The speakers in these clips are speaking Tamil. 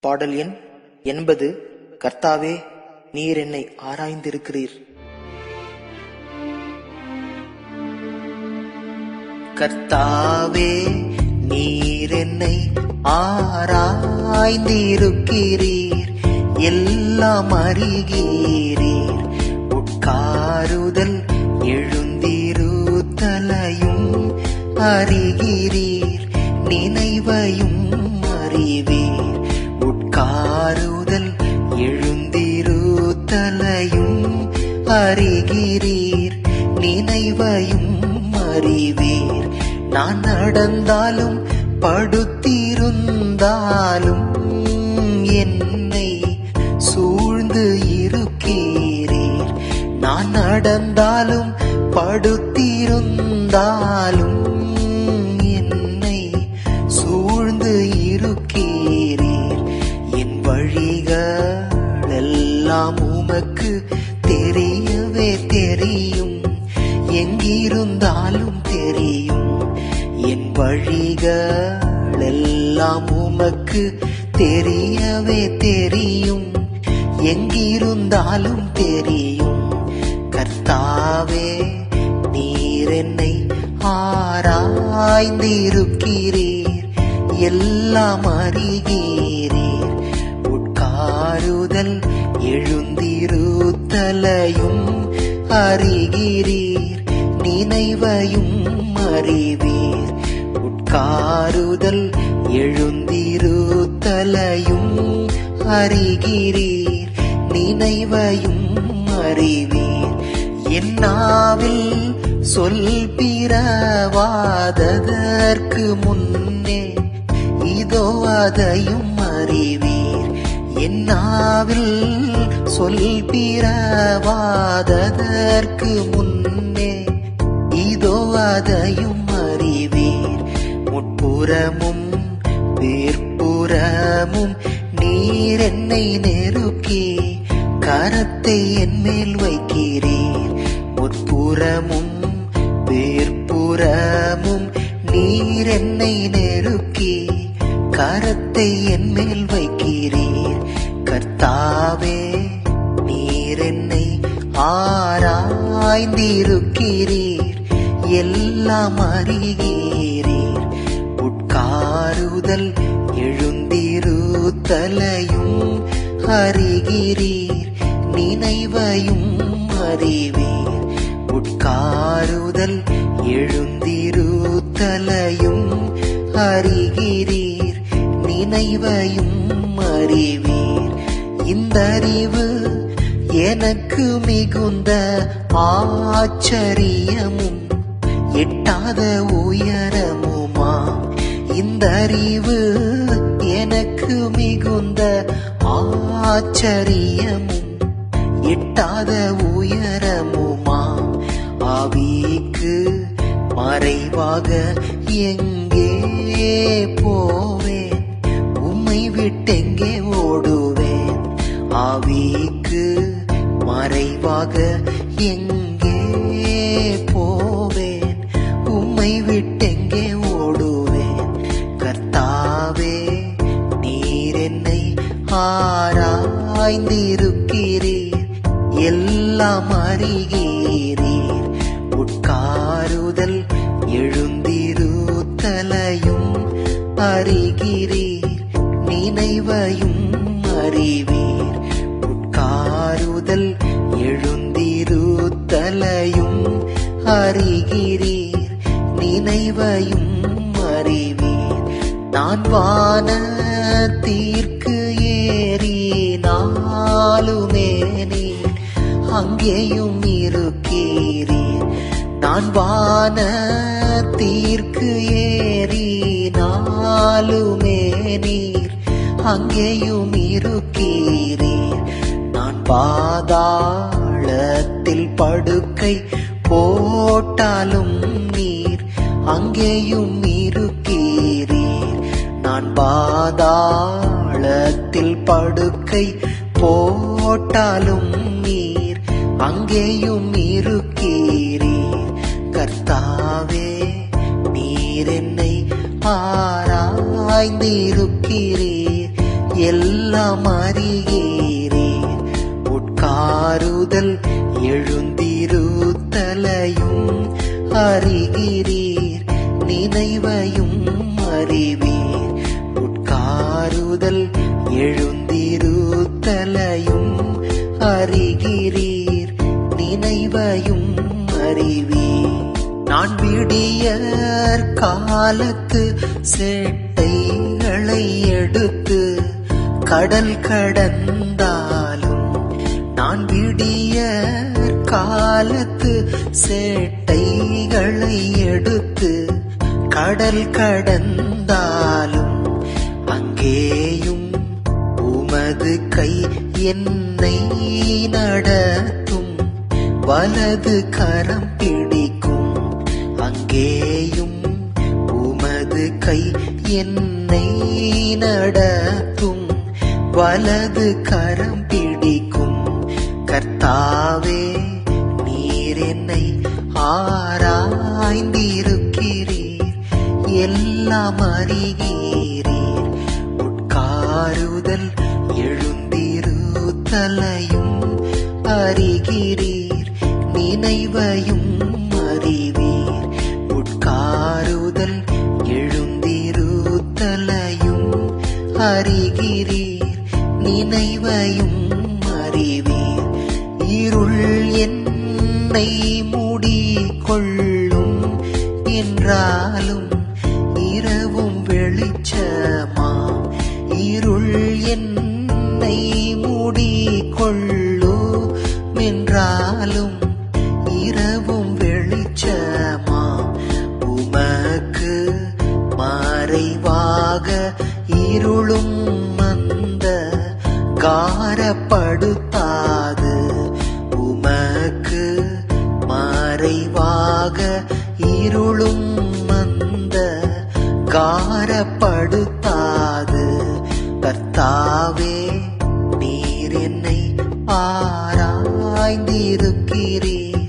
பாடல் எண் 80. கர்த்தாவே, நீர் என்னை ஆராய்ந்திருக்கிறீர். கர்த்தாவே, நீர் என்னை ஆராய்ந்திருக்கிறீர், எல்லாம் அறிகிறீர். உட்காருதல் எழுந்திருத்தலையும் அறிகிறீர், நினைவையும் அறிவீர். உட்காருதல் எழுந்திருத்தலையும் அறிகிறீர், நினைவையும் அறிவீர். நான் நடந்தாலும் படுத்திருந்தாலும் என்னை சூழ்ந்து இருக்கிறீர். நான் நடந்தாலும் படுத்திருந்தாலும் என்னை சூழ்ந்து இருக்கிறீர். என் வழிகள் எல்லாம் உமக்கு தெரியவே தெரியும், எங்கிருந்தாலும் தெரியும். என் வழிகள் எல்லாம் உமக்கு தெரியவே தெரியும், எங்கிருந்தாலும் தெரியும். கர்த்தாவே, நீர் என்னை ஆராய்ந்திருக்கிறீர், எல்லாம் அறிகிறீர். உட்காருதல் எழுந்திருத்தலையும் அறிகிறீர், நினைவையும் அறிவீர். உட்காருதல் எழுந்திருத்தலையும் அறிகிறீர், நினைவையும் அறிவீர். என் நாவில் சொல் பிறவாததற்கு முன்னே இதோ அதையும் அறிவீர். என் நாவில் சொல் பிறவாததற்கு முன்னே இதோ அதையும் அறிவீர். முட்புறமும் வேர்ப்புறமும் நீர் என்னை நெருக்கி கரத்தை என் மேல் வைக்கிறீர். முட்புறமும் வேர்ப்புறமும் நீர் என்னை நெருக்கி கரத்தை என் மேல் வைக்கிறீர். கர்த்தாவே, நீர் என்னை ஆராய்ந்திருக்கிறீர், எல்லாம் அறிகிறீர். உட்காருதல் எழுந்திருத்தலையும் அறிகிறீர், நினைவையும் அறிவீர். உட்காருதல் எழுந்திருத்தலையும் அறிகிறீர், நினைவையும் அறிவீர். இந்த அறிவு எனக்கு மிகுந்த ஆச்சரியமும் எட்டாத உயரமுமா. இந்த அறிவு எனக்கு மிகுந்த ஆச்சரியமும் எட்டாத உயரமுமா. ஆவிக்கு மறைவாக எங்கே போவேன், உம்மை விட்டெங்கே ஓடுவேன். ஆவிக்கு மறைவாக எங்கே போவேன், உம்மை விட்டெங்கே ஓடுவேன். கர்த்தாவே, நீர் என்னை ஆராய்ந்திருக்கிறீர், எல்லாம் அறிகிறீர். உட்காருதல் எழுந்திருத்தலையும் அறிகிறீர், நினைவையும் அறிவீர். உட்காருதல் எழுந்திருத்தலையும் அறிகிறீர், நினைவையும் அறிவீர். நான் வானத்திற்கு ஏறினாலுமே நீர் அங்கேயும் இருக்கிறீர். நான் வானத்திற்கு ஏறினாலுமே நீர் அங்கேயும் இருக்கிறீர். நான் பாதாளத்தில் படுக்கை போட்டாலும் நீர் அங்கேயும் இருக்கிறீர். நான் பாதாளத்தில் படுக்கை போட்டாலும் நீர் அங்கேயும் இருக்கிறீர். கர்த்தாவே, நீர் என்னை ஆராய்ந்திருக்கிறீர், எல்லாம் அறிகிறீர். உட்காருதல் எழுந்திருத்தலையும் அறிகிறீர். நினைவையும் அறிவீர். உட்காருதல் எழுந்திருத்தலையும் அறிகிறீர். நினைவையும் அறிவீர். நான் விடியற் காலத்து சேட்டைகளை எடுத்து கடல் கடந்தாலும், நான் விடியற் காலத்து சேட்டைகளை எடுத்து கடல் கடந்தாலும், அங்கேயும் உமது கை என்னை நடத்தும். வலது கரம் பிடிக்கும். அங்கேயும் உமது கை என்னை நடத்தும். வலது கரம் பிடிக்கும். கர்த்தாவே, நீர் என்னை ஆராய்ந்திருக்கிறீர். எல்லாம் அறிகிறீர். உட்காருதல் எழுந்திருத்தலையும் அறிகிறீர். நினைவையும் அறிவீர். உட்காருதல் எழுந்திருத்தலையும் அறிகிறீர். நினைவையும் அறிவீர். இருள் என்னை மூடிக்கொள்ளும் என்றாலும் இரவும் வெளிச்சமாம். இருள் என்னை மூடிக்கொள்ளும் என்றாலும் இரவும் வெளிச்சமாம். உமக்கு மறைவாக இருளும் அந்த காரப்படுத்தாது. உமக்கு மறைவாக இருளும் அந்த காரப்படுத்தாது. கர்த்தாவே, நீர் என்னை ஆராய்ந்திருக்கிறீர்.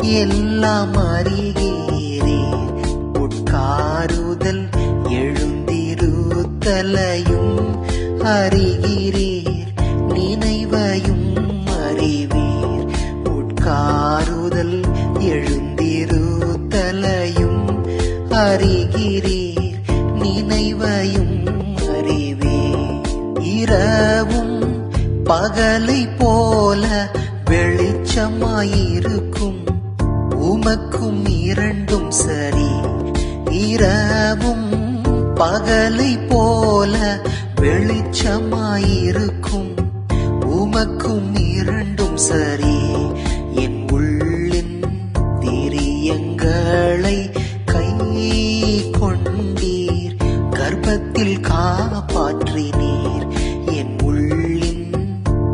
எல்லாம் அறிகிறீர். உட்காருதல் எழுந்திருத்தலையும் அறிகிறீர். நினைவையும் அறிவீர். உட்காருதல் எழுந்திருத்தலையும் அறிகிறீர். நினைவையும் அறிவீர். இரவும் பகலை போல வெளிச்சமாயிருக்கும். உமக்கும் இரண்டும் சரி. இரவும் பகலை போல வெளிச்சமாயிருக்கும். உமக்கும் இரண்டும் சரி. என் உள்ளின் திரியங்களை கை கொண்டீர். கர்ப்பத்தில் காப்பாற்றினீர். என் உள்ளின்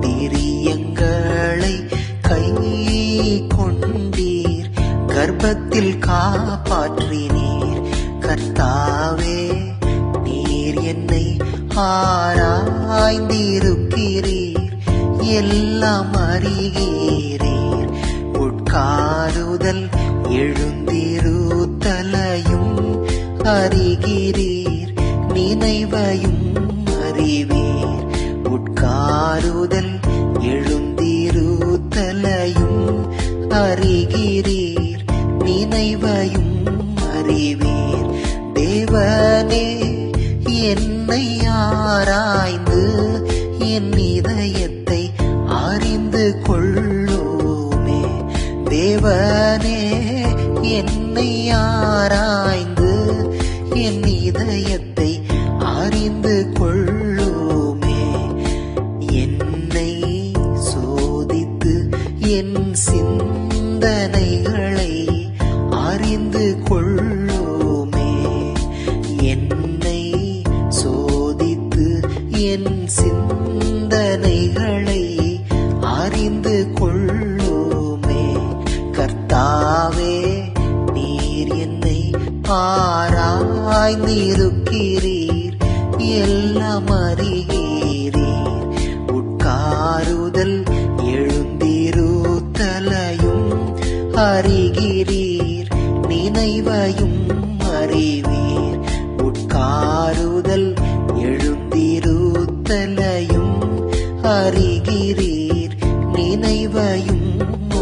திரியங்களை கை கொண்டீர். கர்ப்பத்தில் காப்பாற்றினீர். கர்த்தாவே, நீர் என்னை ஆராய்ந்திருக்கிறீர். எல்லாம் அறிகிறீர். உட்காருதல் எழுந்திருத்தலையும் அறிகிறீர். நினைவையும் அறிவீர். உட்காருதல் எழுந்திருத்தலையும் அறிகிறீர். நினைவையும் அறிவீர். தேவனே, என்னை ஆராய்ந்து என் இதயத்தை அறிந்து கொள்ளுமே. தேவனே, என்னை ஆராய்ந்து என் இதயத்தை அறிந்து கொள்ளுமே. என்னை சோதித்து என் சிந்தனைகளை அறிந்து கொள்ளுமே. என்னை சோதித்து என் சிந்தனைகளை அறிந்து கொள்ளுமே. கர்த்தாவே, நீர் என்னை ஆராய்ந்திருக்கிறீர். எல்லாம் அறிகிறீர். உட்காருதல் எழுந்திருத்தலையும் அறிகிறீர். நினைவையும் அறிவீர். உட்காருதல் எழுந்திருத்தலையும் அறிகிறீர் நினைவையும்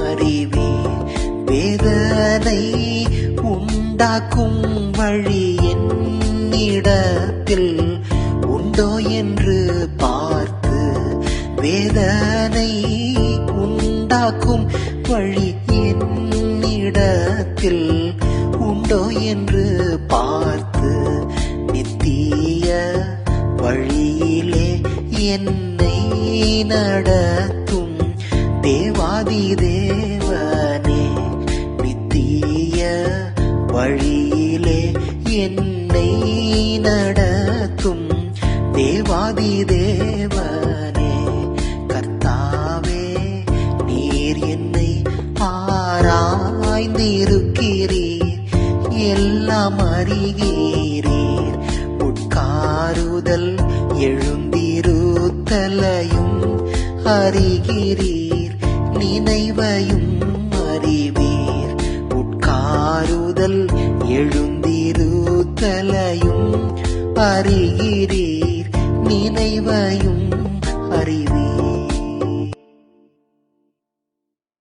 அறிவீர் வேதனை உண்டாக்கும் வழி என்னிடத்தில் உண்டோ என்று பார்த்து வேதனை உண்டாக்கும் வழி என்னிடத்தில் உண்டோ என்று பார்த்து நித்திய வழியிலே என்னை நடத்தும் தேவாதி தேவனே நித்திய வழியிலே என்னை நடத்தும் தேவாதி தேவனே கர்த்தாவே நீர் என்னை ஆராய்ந்திருக்கிறீர் எல்லாம் அறிகிறீர் உட்காருதல் எழுந்திருத்தலையும் அறிகிறீர் நினைவையும் அறிவீர் உட்காருதல் எழுந்திருத்தலையும் அறிகிறீர் நினைவையும் அறிவீர்